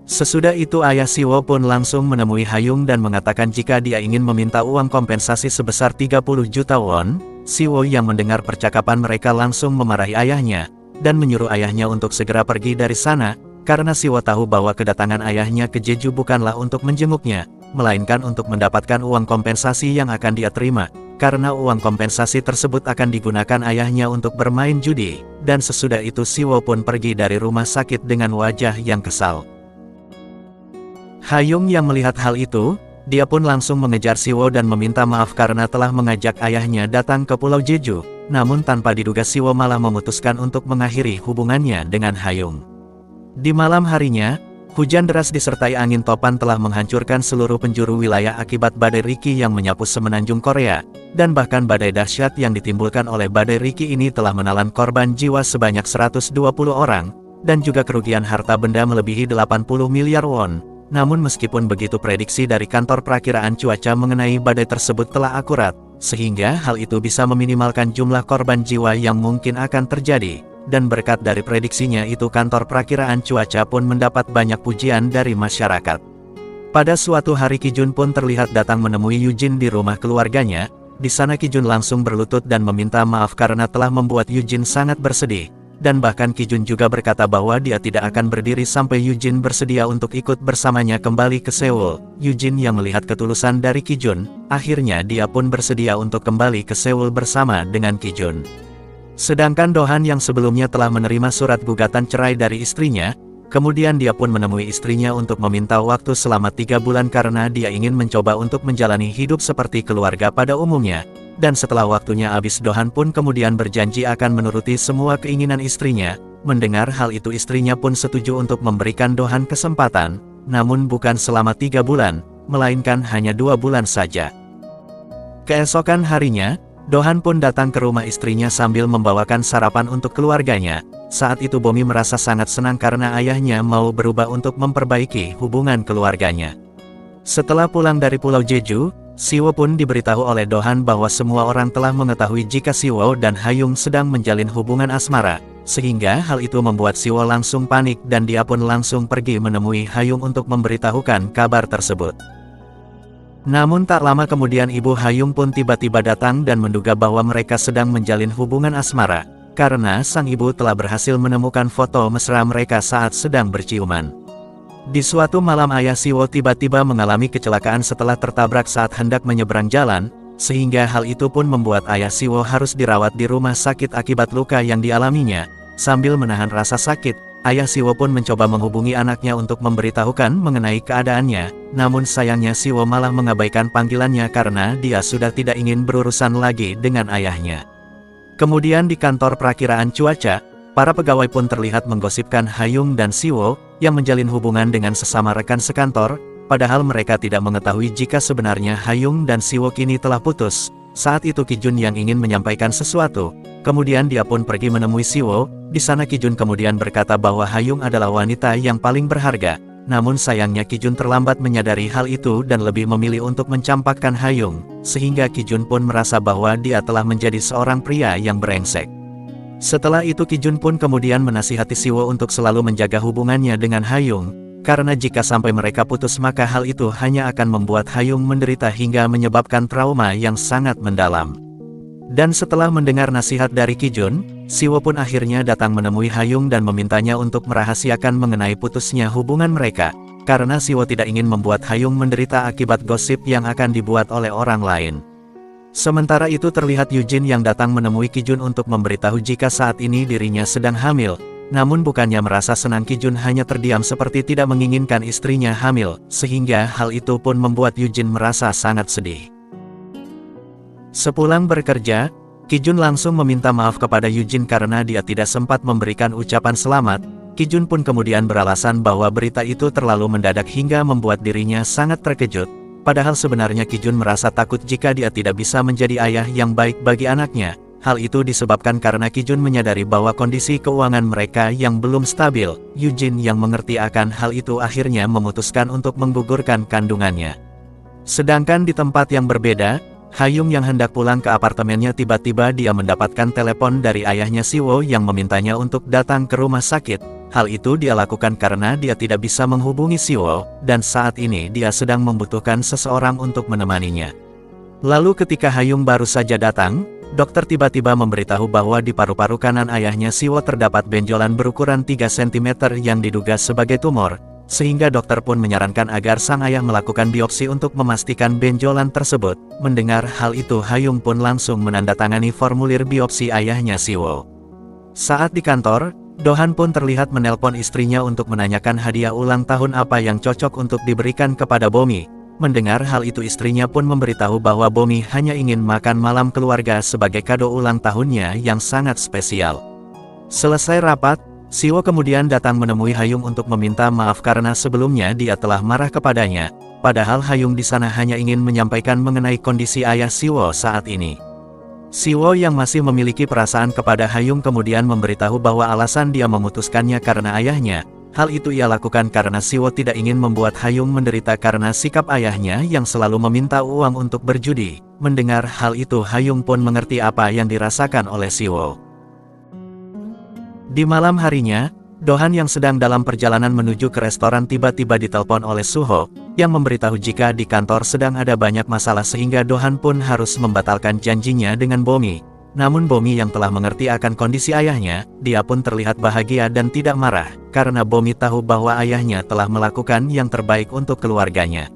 Sesudah itu ayah Siwo pun langsung menemui Hayung dan mengatakan jika dia ingin meminta uang kompensasi sebesar 30 juta won. Siwo yang mendengar percakapan mereka langsung memarahi ayahnya, dan menyuruh ayahnya untuk segera pergi dari sana, karena Siwo tahu bahwa kedatangan ayahnya ke Jeju bukanlah untuk menjenguknya, melainkan untuk mendapatkan uang kompensasi yang akan dia terima, karena uang kompensasi tersebut akan digunakan ayahnya untuk bermain judi, dan sesudah itu Siwo pun pergi dari rumah sakit dengan wajah yang kesal. Hayung yang melihat hal itu, dia pun langsung mengejar Siwo dan meminta maaf karena telah mengajak ayahnya datang ke Pulau Jeju, namun tanpa diduga Siwo malah memutuskan untuk mengakhiri hubungannya dengan Hayung. Di malam harinya, hujan deras disertai angin topan telah menghancurkan seluruh penjuru wilayah akibat badai Riki yang menyapu semenanjung Korea, dan bahkan badai dahsyat yang ditimbulkan oleh badai Riki ini telah menelan korban jiwa sebanyak 120 orang, dan juga kerugian harta benda melebihi 80 miliar won. Namun meskipun begitu prediksi dari kantor perakiraan cuaca mengenai badai tersebut telah akurat, sehingga hal itu bisa meminimalkan jumlah korban jiwa yang mungkin akan terjadi. Dan berkat dari prediksinya itu kantor perakiraan cuaca pun mendapat banyak pujian dari masyarakat. Pada suatu hari Kijun pun terlihat datang menemui Yujin di rumah keluarganya. Di sana Kijun langsung berlutut dan meminta maaf karena telah membuat Yujin sangat bersedih. Dan bahkan Kijun juga berkata bahwa dia tidak akan berdiri sampai Yujin bersedia untuk ikut bersamanya kembali ke Seoul. Yujin yang melihat ketulusan dari Kijun, akhirnya dia pun bersedia untuk kembali ke Seoul bersama dengan Kijun. Sedangkan Dohan yang sebelumnya telah menerima surat gugatan cerai dari istrinya, kemudian dia pun menemui istrinya untuk meminta waktu selama 3 bulan karena dia ingin mencoba untuk menjalani hidup seperti keluarga pada umumnya. Dan setelah waktunya habis Dohan pun kemudian berjanji akan menuruti semua keinginan istrinya. Mendengar hal itu istrinya pun setuju untuk memberikan Dohan kesempatan, namun bukan selama 3 bulan, melainkan hanya 2 bulan saja. Keesokan harinya, Dohan pun datang ke rumah istrinya sambil membawakan sarapan untuk keluarganya. Saat itu Bomi merasa sangat senang karena ayahnya mau berubah untuk memperbaiki hubungan keluarganya. Setelah pulang dari Pulau Jeju, Siwo pun diberitahu oleh Dohan bahwa semua orang telah mengetahui jika Siwo dan Hayung sedang menjalin hubungan asmara, sehingga hal itu membuat Siwo langsung panik dan dia pun langsung pergi menemui Hayung untuk memberitahukan kabar tersebut. Namun tak lama kemudian ibu Hayung pun tiba-tiba datang dan menduga bahwa mereka sedang menjalin hubungan asmara, karena sang ibu telah berhasil menemukan foto mesra mereka saat sedang berciuman. Di suatu malam ayah Siwo tiba-tiba mengalami kecelakaan setelah tertabrak saat hendak menyeberang jalan, sehingga hal itu pun membuat ayah Siwo harus dirawat di rumah sakit akibat luka yang dialaminya. Sambil menahan rasa sakit, ayah Siwo pun mencoba menghubungi anaknya untuk memberitahukan mengenai keadaannya, namun sayangnya Siwo malah mengabaikan panggilannya karena dia sudah tidak ingin berurusan lagi dengan ayahnya. Kemudian di kantor perakiraan cuaca, para pegawai pun terlihat menggosipkan Hayung dan Siwo yang menjalin hubungan dengan sesama rekan sekantor, padahal mereka tidak mengetahui jika sebenarnya Hayung dan Siwo kini telah putus. Saat itu Kijun yang ingin menyampaikan sesuatu, kemudian dia pun pergi menemui Siwo. Di sana Kijun kemudian berkata bahwa Hayung adalah wanita yang paling berharga, namun sayangnya Kijun terlambat menyadari hal itu dan lebih memilih untuk mencampakkan Hayung, sehingga Kijun pun merasa bahwa dia telah menjadi seorang pria yang brengsek. Setelah itu Kijun pun kemudian menasihati Siwo untuk selalu menjaga hubungannya dengan Hayung, karena jika sampai mereka putus maka hal itu hanya akan membuat Hayung menderita hingga menyebabkan trauma yang sangat mendalam. Dan setelah mendengar nasihat dari Kijun, Siwo pun akhirnya datang menemui Hayung dan memintanya untuk merahasiakan mengenai putusnya hubungan mereka, karena Siwo tidak ingin membuat Hayung menderita akibat gosip yang akan dibuat oleh orang lain. Sementara itu terlihat Yujin yang datang menemui Kijun untuk memberitahu jika saat ini dirinya sedang hamil, Namun bukannya merasa senang, Ki-jun hanya terdiam seperti tidak menginginkan istrinya hamil, sehingga hal itu pun membuat Yujin merasa sangat sedih. Sepulang bekerja, Ki-jun langsung meminta maaf kepada Yujin karena dia tidak sempat memberikan ucapan selamat. Ki-jun pun kemudian beralasan bahwa berita itu terlalu mendadak hingga membuat dirinya sangat terkejut. Padahal sebenarnya Ki-jun merasa takut jika dia tidak bisa menjadi ayah yang baik bagi anaknya. Hal itu disebabkan karena Ki-jun menyadari bahwa kondisi keuangan mereka yang belum stabil. Yujin yang mengerti akan hal itu akhirnya memutuskan untuk menggugurkan kandungannya. Sedangkan di tempat yang berbeda, Ha-yung yang hendak pulang ke apartemennya tiba-tiba dia mendapatkan telepon dari ayahnya Si-wo yang memintanya untuk datang ke rumah sakit. Hal itu dia lakukan karena dia tidak bisa menghubungi Si-wo, dan saat ini dia sedang membutuhkan seseorang untuk menemaninya. Lalu ketika Ha-yung baru saja datang, dokter tiba-tiba memberitahu bahwa di paru-paru kanan ayahnya Si-wo terdapat benjolan berukuran 3 cm yang diduga sebagai tumor, sehingga dokter pun menyarankan agar sang ayah melakukan biopsi untuk memastikan benjolan tersebut. Mendengar hal itu, Ha-yung pun langsung menandatangani formulir biopsi ayahnya Si-wo. Saat di kantor, Do-han pun terlihat menelpon istrinya untuk menanyakan hadiah ulang tahun apa yang cocok untuk diberikan kepada Bomi. Mendengar hal itu, istrinya pun memberitahu bahwa Bomi hanya ingin makan malam keluarga sebagai kado ulang tahunnya yang sangat spesial. Selesai rapat, Si-wo kemudian datang menemui Ha-yung untuk meminta maaf karena sebelumnya dia telah marah kepadanya. Padahal Ha-yung di sana hanya ingin menyampaikan mengenai kondisi ayah Si-wo saat ini. Si-wo yang masih memiliki perasaan kepada Ha-yung kemudian memberitahu bahwa alasan dia memutuskannya karena ayahnya. Hal itu ia lakukan karena Si-wo tidak ingin membuat Ha-yung menderita karena sikap ayahnya yang selalu meminta uang untuk berjudi. Mendengar hal itu, Ha-yung pun mengerti apa yang dirasakan oleh Si-wo. Di malam harinya, Do-han yang sedang dalam perjalanan menuju ke restoran tiba-tiba ditelepon oleh Suho, yang memberitahu jika di kantor sedang ada banyak masalah sehingga Do-han pun harus membatalkan janjinya dengan Bomi. Namun Bomi yang telah mengerti akan kondisi ayahnya, dia pun terlihat bahagia dan tidak marah, karena Bomi tahu bahwa ayahnya telah melakukan yang terbaik untuk keluarganya.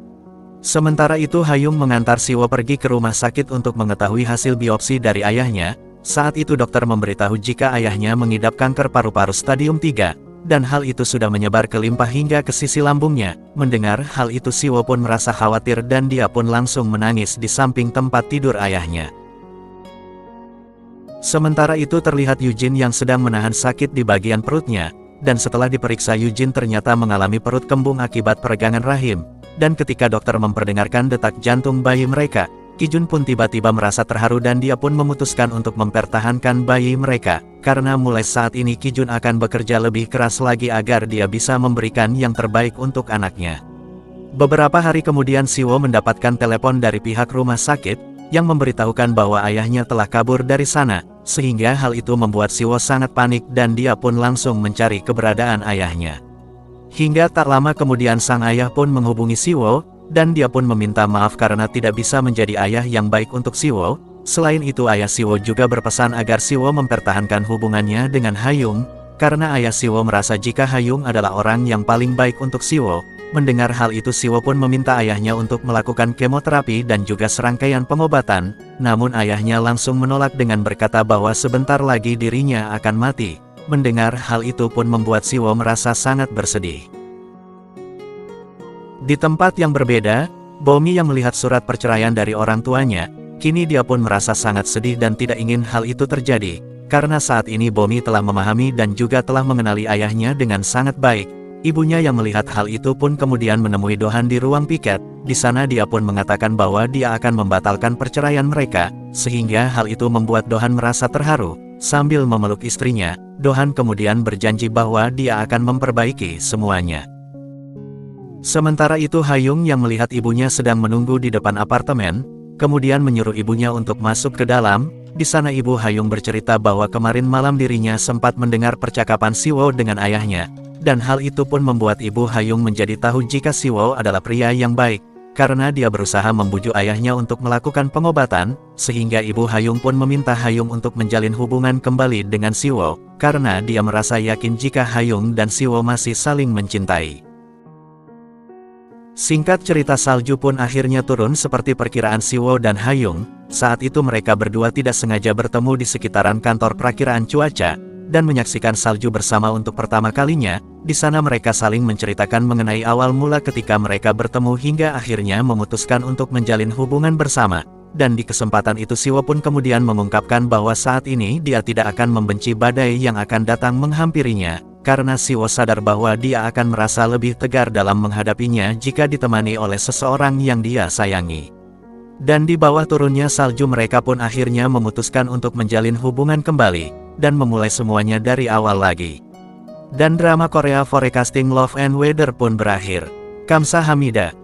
Sementara itu Ha-yung mengantar Si-wo pergi ke rumah sakit untuk mengetahui hasil biopsi dari ayahnya. Saat itu dokter memberitahu jika ayahnya mengidap kanker paru-paru stadium 3, dan hal itu sudah menyebar ke limpa hingga ke sisi lambungnya. Mendengar hal itu, Si-wo pun merasa khawatir dan dia pun langsung menangis di samping tempat tidur ayahnya. Sementara itu terlihat Yujin yang sedang menahan sakit di bagian perutnya, dan setelah diperiksa Yujin ternyata mengalami perut kembung akibat peregangan rahim, dan ketika dokter memperdengarkan detak jantung bayi mereka, Ki-jun pun tiba-tiba merasa terharu dan dia pun memutuskan untuk mempertahankan bayi mereka, karena mulai saat ini Ki-jun akan bekerja lebih keras lagi agar dia bisa memberikan yang terbaik untuk anaknya. Beberapa hari kemudian Si-wo mendapatkan telepon dari pihak rumah sakit, yang memberitahukan bahwa ayahnya telah kabur dari sana, sehingga hal itu membuat Si-wo sangat panik dan dia pun langsung mencari keberadaan ayahnya. Hingga tak lama kemudian sang ayah pun menghubungi Si-wo, dan dia pun meminta maaf karena tidak bisa menjadi ayah yang baik untuk Si-wo. Selain itu ayah Si-wo juga berpesan agar Si-wo mempertahankan hubungannya dengan Ha-yung, karena ayah Si-wo merasa jika Ha-yung adalah orang yang paling baik untuk Si-wo. Mendengar hal itu Si-wo pun meminta ayahnya untuk melakukan kemoterapi dan juga serangkaian pengobatan, namun ayahnya langsung menolak dengan berkata bahwa sebentar lagi dirinya akan mati. Mendengar hal itu pun membuat Si-wo merasa sangat bersedih. Di tempat yang berbeda, Bomi yang melihat surat perceraian dari orang tuanya, kini dia pun merasa sangat sedih dan tidak ingin hal itu terjadi, karena saat ini Bomi telah memahami dan juga telah mengenali ayahnya dengan sangat baik. Ibunya yang melihat hal itu pun kemudian menemui Do-han di ruang piket. Di sana dia pun mengatakan bahwa dia akan membatalkan perceraian mereka, sehingga hal itu membuat Do-han merasa terharu. Sambil memeluk istrinya, Do-han kemudian berjanji bahwa dia akan memperbaiki semuanya. Sementara itu Ha-yung yang melihat ibunya sedang menunggu di depan apartemen, kemudian menyuruh ibunya untuk masuk ke dalam. Di sana ibu Ha-yung bercerita bahwa kemarin malam dirinya sempat mendengar percakapan Si-wo dengan ayahnya. Dan hal itu pun membuat ibu Ha-yung menjadi tahu jika Si-wo adalah pria yang baik, karena dia berusaha membujuk ayahnya untuk melakukan pengobatan, sehingga ibu Ha-yung pun meminta Ha-yung untuk menjalin hubungan kembali dengan Si-wo, karena dia merasa yakin jika Ha-yung dan Si-wo masih saling mencintai. Singkat cerita, salju pun akhirnya turun seperti perkiraan Si-wo dan Ha-yung. Saat itu mereka berdua tidak sengaja bertemu di sekitaran kantor perakiraan cuaca, dan menyaksikan salju bersama untuk pertama kalinya. Di sana mereka saling menceritakan mengenai awal mula ketika mereka bertemu hingga akhirnya memutuskan untuk menjalin hubungan bersama. Dan di kesempatan itu Siwo pun kemudian mengungkapkan bahwa saat ini dia tidak akan membenci badai yang akan datang menghampirinya, karena Siwo sadar bahwa dia akan merasa lebih tegar dalam menghadapinya jika ditemani oleh seseorang yang dia sayangi. Dan di bawah turunnya salju mereka pun akhirnya memutuskan untuk menjalin hubungan kembali, dan memulai semuanya dari awal lagi. Dan drama Korea Forecasting Love and Weather pun berakhir. Kamsahamnida.